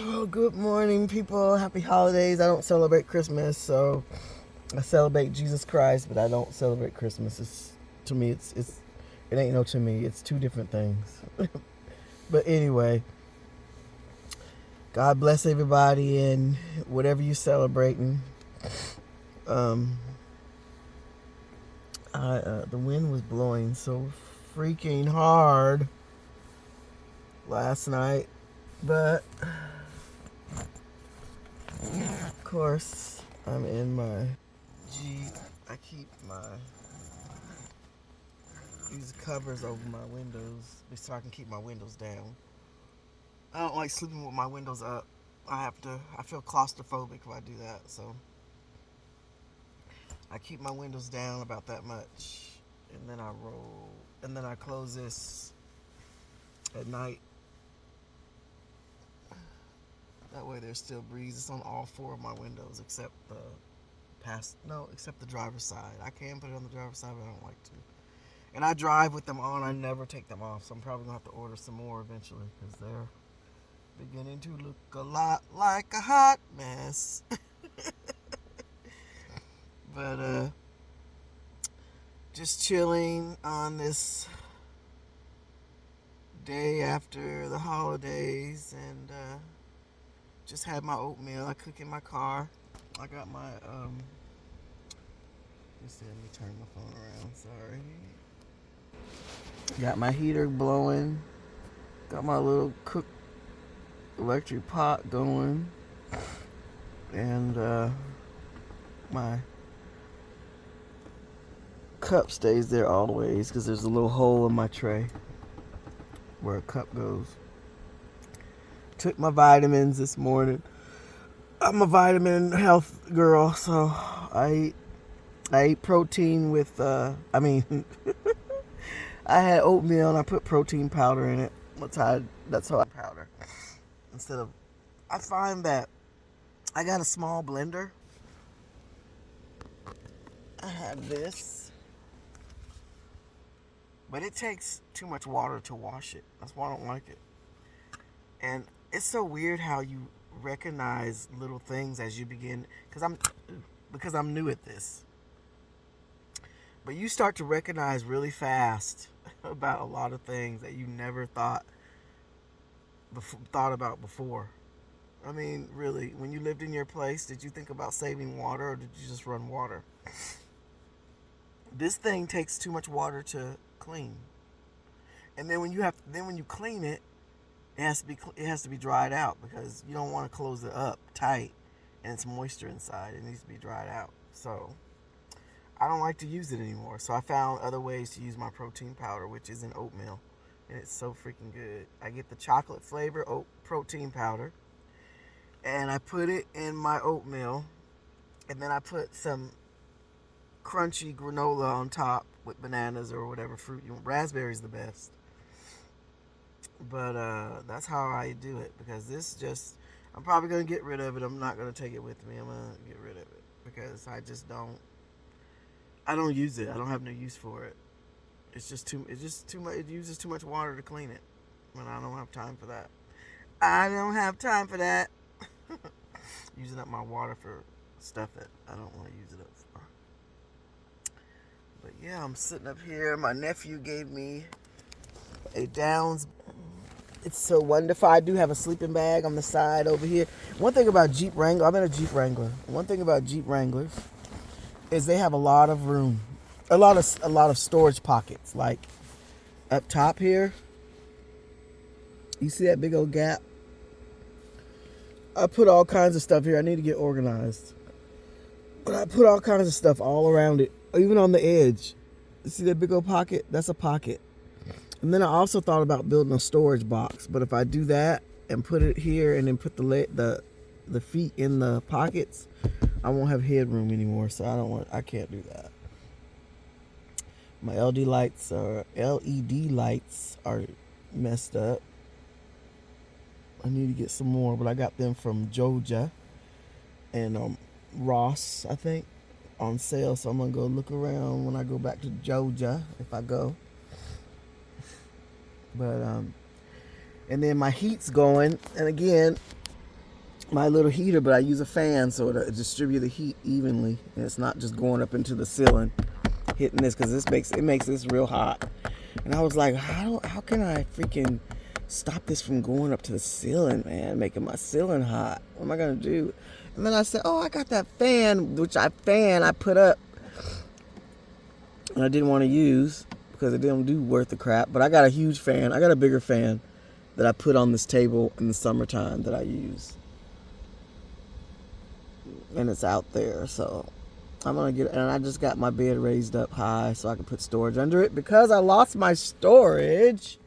Oh, good morning, people. Happy holidays. I don't celebrate Christmas, so I celebrate Jesus Christ, but I don't celebrate Christmas. It's to me, it ain't no to me. It's two different things. But anyway, God bless everybody and whatever you celebrating. Um, the wind was blowing so freaking hard last night, but of course I'm in my Jeep. I keep these covers over my windows so I can keep my windows down. I don't like sleeping with my windows up. I feel claustrophobic if I do that, so I keep my windows down about that much, and then I close this at night. That way there's still breeze. It's on all four of my windows except except the driver's side. I can put it on the driver's side, but I don't like to. And I drive with them on. I never take them off, so I'm probably gonna have to order some more eventually because they're beginning to look a lot like a hot mess. But just chilling on this day after the holidays, and just had my oatmeal. I cook in my car. I got my let me turn my phone around. Sorry. Got my heater blowing. Got my little cook electric pot going, and my cup stays there always because there's a little hole in my tray where a cup goes. Took my vitamins this morning. I'm a vitamin health girl, so I ate protein with I had oatmeal and I put protein powder in it. That's how I powder. I find that I got a small blender. I have this, but it takes too much water to wash it. That's why I don't like it. And it's so weird how you recognize little things as you begin, because I'm new at this. But you start to recognize really fast about a lot of things that you never thought about before. I mean, really, when you lived in your place, did you think about saving water, or did you just run water? This thing takes too much water to clean, and then when you clean it, it has to be dried out because you don't want to close it up tight, and it's moisture inside. It needs to be dried out. So I don't like to use it anymore. So I found other ways to use my protein powder, which is in oatmeal, and it's so freaking good. I get the chocolate flavor oat protein powder, and I put it in my oatmeal, and then I put some crunchy granola on top with bananas or whatever fruit you want. Raspberry's the best. But that's how I do it, because I'm probably going to get rid of it. I'm not going to take it with me. I'm going to get rid of it because I don't use it. I don't have no use for it. It's just too much. It uses too much water to clean it, and I don't have time for that. I don't have time for that. Using up my water for stuff that I don't want to use it up for. But yeah, I'm sitting up here. My nephew gave me a Downs. It's so wonderful. I do have a sleeping bag on the side over here. One thing about Jeep Wrangler, I've been a Jeep Wrangler. One thing about Jeep Wranglers is they have a lot of room, a lot of storage pockets. Like up top here, you see that big old gap? I put all kinds of stuff here. I need to get organized, but I put all kinds of stuff all around it, even on the edge. You see that big old pocket? That's a pocket. And then I also thought about building a storage box, but if I do that and put it here and then put the feet in the pockets, I won't have headroom anymore. So I can't do that. My LED lights are messed up. I need to get some more, but I got them from Joja and Ross, I think, on sale. So I'm gonna go look around when I go back to Joja, if I go. But and then my heat's going, and again, my little heater, but I use a fan so to distribute the heat evenly, and it's not just going up into the ceiling, hitting this, because it makes this real hot. And I was like, how can I freaking stop this from going up to the ceiling, man, making my ceiling hot? What am I gonna do? And then I said, oh, I got that fan, which I put up, and I didn't want to use because it didn't do worth the crap. But I got a huge fan. I got a bigger fan that I put on this table in the summertime that I use. And it's out there, so I'm gonna get it. And I just got my bed raised up high so I can put storage under it, because I lost my storage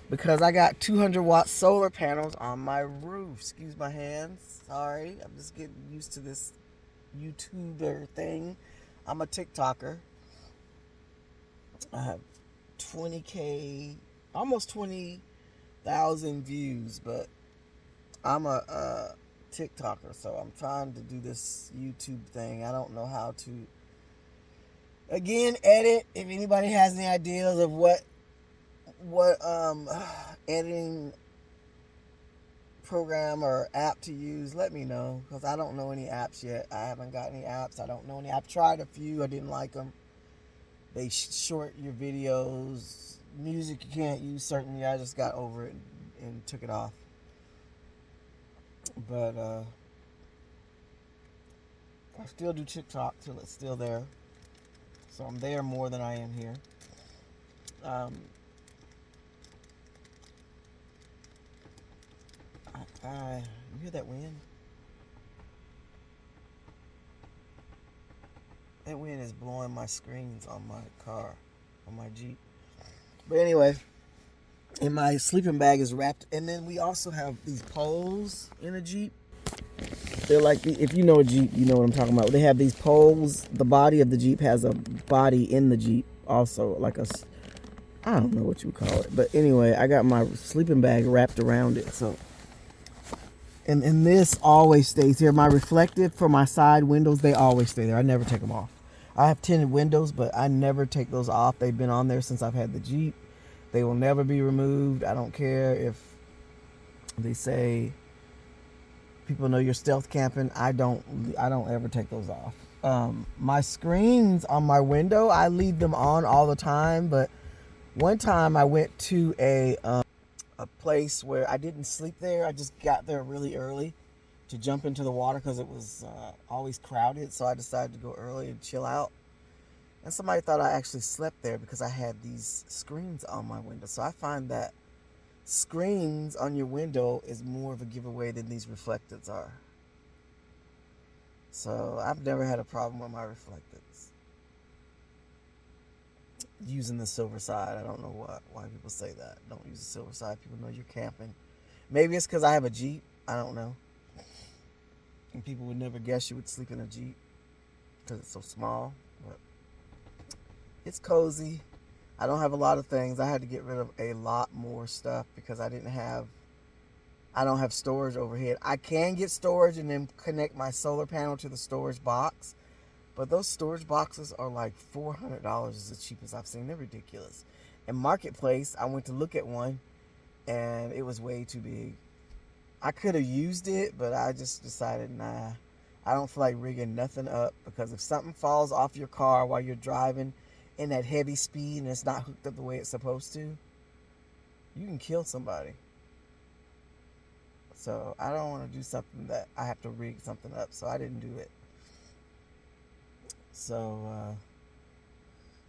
because I got 200-watt solar panels on my roof. Excuse my hands, sorry, I'm just getting used to this YouTuber thing. I'm a TikToker. I have 20K, almost 20,000 views, but I'm a TikToker, so I'm trying to do this YouTube thing. I don't know how to, again, edit. If anybody has any ideas of what editing program or app to use, let me know, because I don't know any apps yet. I haven't got any apps. I don't know any. I've tried a few. I didn't like them. They short your videos. Music you can't use, certainly. I just got over it and took it off. But I still do TikTok till it's still there. So I'm there more than I am here. You hear that wind? That wind is blowing my screens on my car, on my Jeep. But anyway, and my sleeping bag is wrapped. And then we also have these poles in a Jeep. They're like, if you know a Jeep, you know what I'm talking about. They have these poles. The body of the Jeep has a body in the Jeep also, like I don't know what you would call it. But anyway, I got my sleeping bag wrapped around it. So, and this always stays here. My reflective for my side windows, they always stay there. I never take them off. I have tinted windows, but I never take those off. They've been on there since I've had the Jeep. They will never be removed. I don't care if they say people know you're stealth camping. I don't ever take those off. My screens on my window, I leave them on all the time. But one time I went to a place where I didn't sleep there. I just got there really early to jump into the water because it was always crowded. So I decided to go early and chill out. And somebody thought I actually slept there because I had these screens on my window. So I find that screens on your window is more of a giveaway than these reflectors are. So I've never had a problem with my reflectors. Using the silver side, I don't know why people say that. Don't use the silver side. People know you're camping. Maybe it's because I have a Jeep. I don't know. And people would never guess you would sleep in a Jeep because it's so small. But it's cozy. I don't have a lot of things. I had to get rid of a lot more stuff because I don't have storage overhead. I can get storage and then connect my solar panel to the storage box. But those storage boxes are like $400 is the cheapest I've seen. They're ridiculous. In Marketplace, I went to look at one and it was way too big. I could have used it, but I just decided, nah. I don't feel like rigging nothing up because if something falls off your car while you're driving in that heavy speed and it's not hooked up the way it's supposed to, you can kill somebody. So I don't want to do something that I have to rig something up, so I didn't do it. So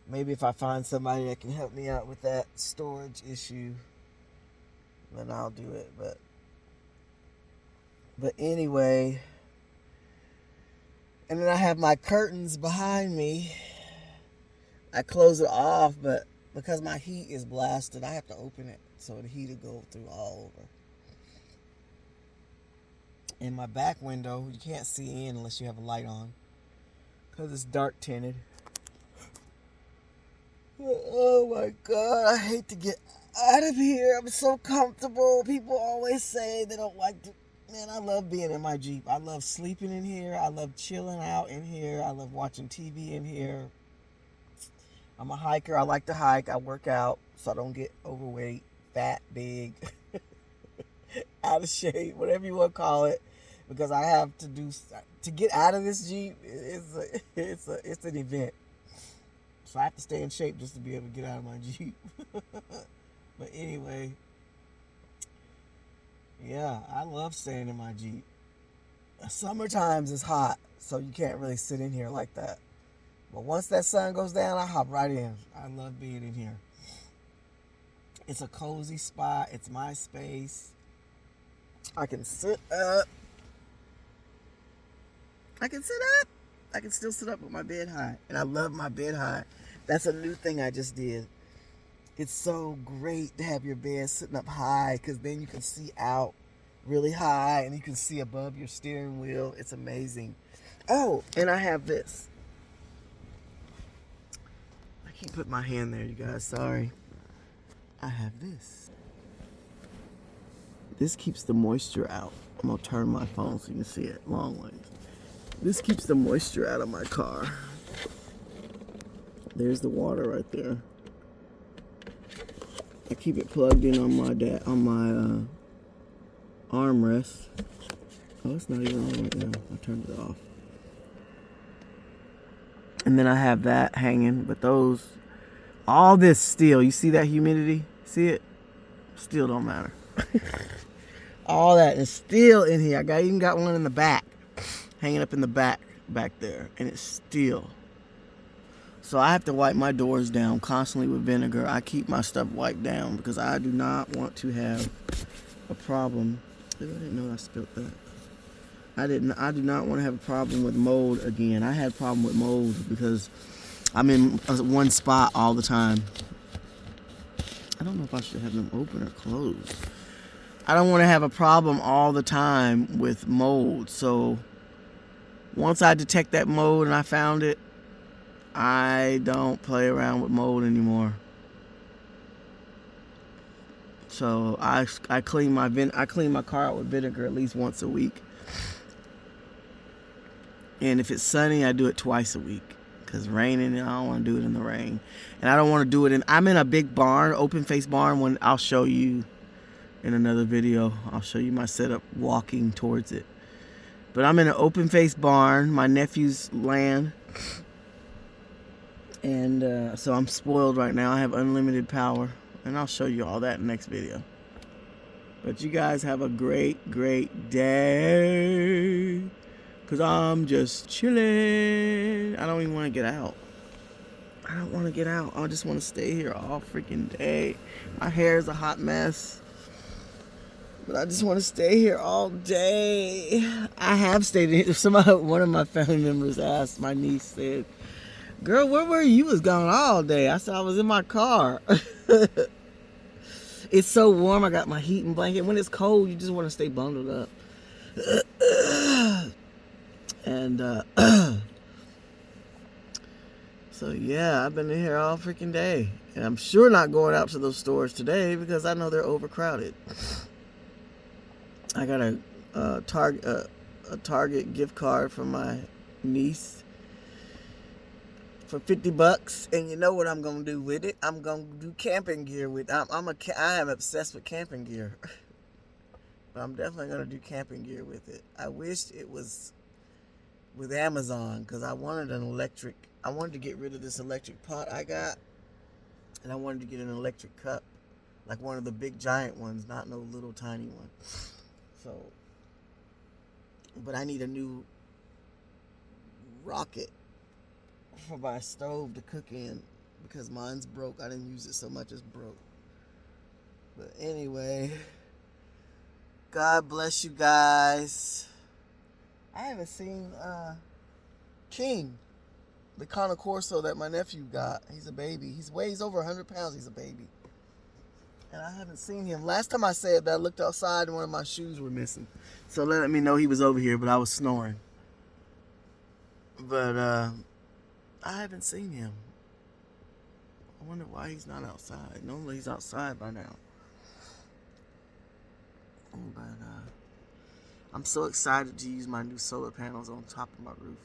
maybe if I find somebody that can help me out with that storage issue, then I'll do it. But anyway, and then I have my curtains behind me. I close it off, but because my heat is blasted, I have to open it so the heat will go through all over. In my back window, you can't see in unless you have a light on because it's dark tinted. Oh my God, I hate to get out of here. I'm so comfortable. People always say they don't like to. Man, I love being in my Jeep. I love sleeping in here. I love chilling out in here. I love watching TV in here. I'm a hiker. I like to hike. I work out so I don't get overweight, fat, big, out of shape, whatever you want to call it. because I have to do to get out of this Jeep. It's an event. So I have to stay in shape just to be able to get out of my Jeep. But anyway, yeah, I love staying in my Jeep. Summer times is hot, so you can't really sit in here like that. But once that sun goes down, I hop right in. I love being in here. It's a cozy spot. It's my space. I can sit up. I can still sit up with my bed high. And I love my bed high. That's a new thing I just did. It's so great to have your bed sitting up high, because then you can see out really high and you can see above your steering wheel. It's amazing. Oh, and I have this. I keep putting my hand there, you guys. Sorry. I have this. This keeps the moisture out. I'm going to turn my phone so you can see it long ways. This keeps the moisture out of my car. There's the water right there. I keep it plugged in on my armrest. Oh, it's not even on right now. I turned it off. And then I have that hanging, but all this still, you see that humidity? See it? Still don't matter. All that is still in here. I even got one in the back, hanging up in the back there, and it's still. So I have to wipe my doors down constantly with vinegar. I keep my stuff wiped down because I do not want to have a problem. I didn't know I spilled that. I do not want to have a problem with mold again. I had a problem with mold because I'm in one spot all the time. I don't know if I should have them open or closed. I don't want to have a problem all the time with mold. So once I detect that mold and I found it, I don't play around with mold anymore. So I clean my car out with vinegar at least once a week. And if it's sunny, I do it twice a week. Because raining, I don't want to do it in the rain. And I don't want to do it I'm in a big barn, open face barn. When I'll show you in another video. I'll show you my setup walking towards it. But I'm in an open face barn, my nephew's land. And so I'm spoiled right now. I have unlimited power. And I'll show you all that in the next video. But you guys have a great, great day. Because I'm just chilling. I don't even want to get out. I don't want to get out. I just want to stay here all freaking day. My hair is a hot mess. But I just want to stay here all day. I have stayed here. One of my family members asked, my niece said, "Girl, where were you? You was gone all day." I said, "I was in my car." It's so warm. I got my heating blanket. When it's cold, you just want to stay bundled up. And so yeah, I've been in here all freaking day. And I'm sure not going out to those stores today because I know they're overcrowded. I got a Target gift card from my niece for $50, and you know what I'm gonna do with it? I'm gonna do camping gear with. I am obsessed with camping gear, but I'm definitely gonna do camping gear with it. I wished it was with Amazon because I wanted an electric. I wanted to get rid of this electric pot I got, and I wanted to get an electric cup, like one of the big giant ones, not no little tiny one. So, but I need a new rocket for my stove to cook in because mine's broke. I didn't use it so much, it's broke. But anyway, God bless you guys. I haven't seen King, the Cane Corso that my nephew got. He's a baby. He weighs over 100 pounds. He's a baby. And I haven't seen him. Last time I said that, I looked outside and one of my shoes were missing. So let me know he was over here, but I was snoring. But I haven't seen him. I wonder why he's not outside. Normally he's outside by now. But I'm so excited to use my new solar panels on top of my roof.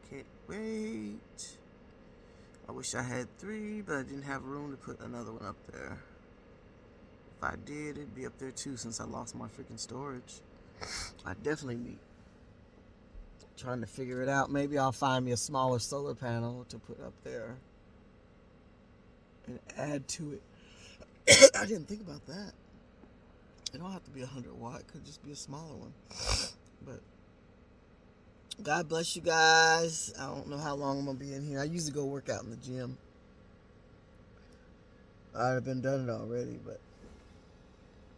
Can't wait. I wish I had 3, but I didn't have room to put another one up there. If I did, it'd be up there too since I lost my freaking storage. I definitely need Trying to figure it out. Maybe I'll find me a smaller solar panel to put up there and add to it. I didn't think about that. It don't have to be 100 watt. It could just be a smaller one. But God bless you guys. I don't know how long I'm going to be in here. I usually go work out in the gym. I've been done it already, but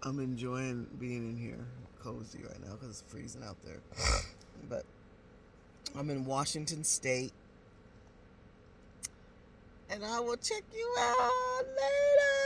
I'm enjoying being in here cozy right now because it's freezing out there. But I'm in Washington State. And I will check you out later.